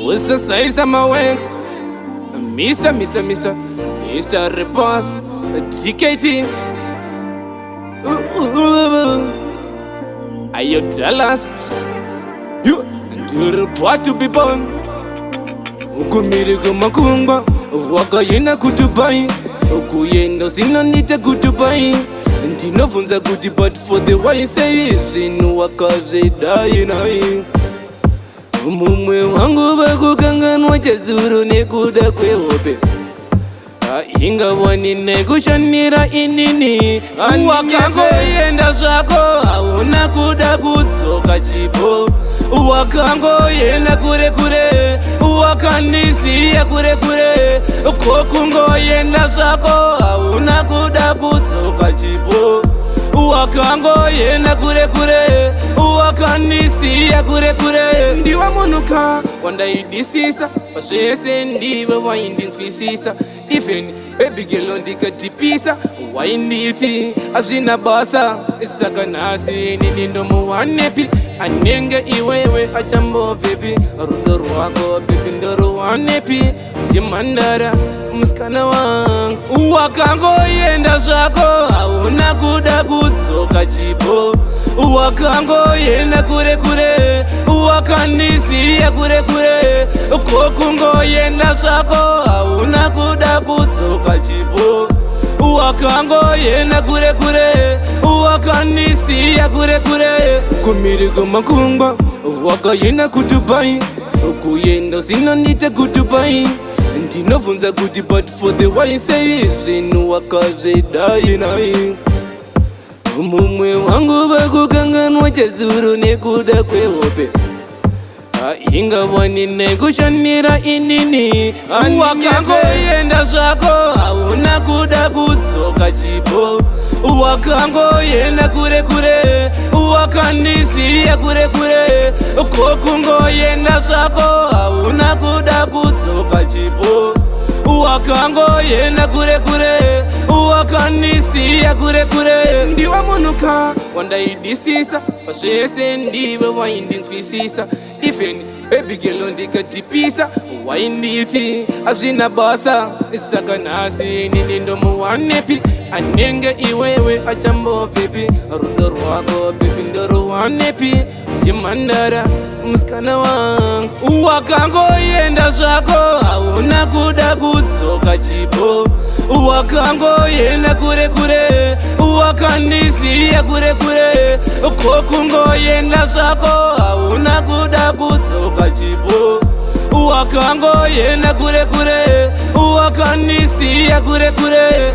What's the size of my wings? Mr. Repos, GKT. Are you jealous? You report to be born. Ukumirigo makumba, waka yena kutubai. Ukuyendo sinanita kutubai. Ndinofunza kuti but for the way say zinu wakazidai nai. Mumwe wangu bakukanganwa chazuru nekuda kwehope. Inga wani nekushanira inini wakango yenda zvako hauna kuda kusoka chipo. Wakango yenda kure kure wakandisiya kure kure kokungo yenda zvako hauna kuda kusoka chipo. Wakango yenda kure kure wakandisiya kure kure. Ndiwa munuka wandaidisisa pasvese ndiwe waindinzwisisa. Even baby girl ndikatipisa wainditi azvina basa. Saka nhasi nini ndomuwanepi anenge iwewe achambovepi. Rudo rwako baby ndoruwanepi chimhandara musikana wangu. Wakangoyenda zvako hauna kuda kusoka chipo. Wakangoyenda kure kure wakandisiya kure kure kokungoyenda zvako hauna kuda kusoka chipo. Wakangoyenda kure kure wakandisiya kure kure. Kumirigo makungwa wakayenda kutubai. Kuyenda sinanita kutubai. Ndinofunza kuti but for the way say zinu wakazidai nai. Mumwe wangu bakukanganwa chazuru nekuda kwehope. Inga wani nekushanira inini wakangoyenda zvako hauna kuda kusoka chipo. Wakangoyenda kure kure wakandisiya kure kure kokungoyenda zvako hauna kuda kusoka chipo. Wakangoyenda kure kure wakandisiya kure kure. Ndiwa munuka wandaidisisa pasvese ndiwe waindinzwisisa. Even baby girl ndikatipisa wainditi azvina basa. Saka nhasi nini ndomuwanepi anenge iwewe achambovepi. Rudo rwako baby ndoruwanepi chimhandara musikana wangu. Wakangoyenda zvako hauna kuda kusoka chipo. Wakangoyenda kure kure wakandisiya kure kure kokungoyenda zvako hauna kuda kusoka chipo. Wakangoyenda kure kure wakandisiya kure kure.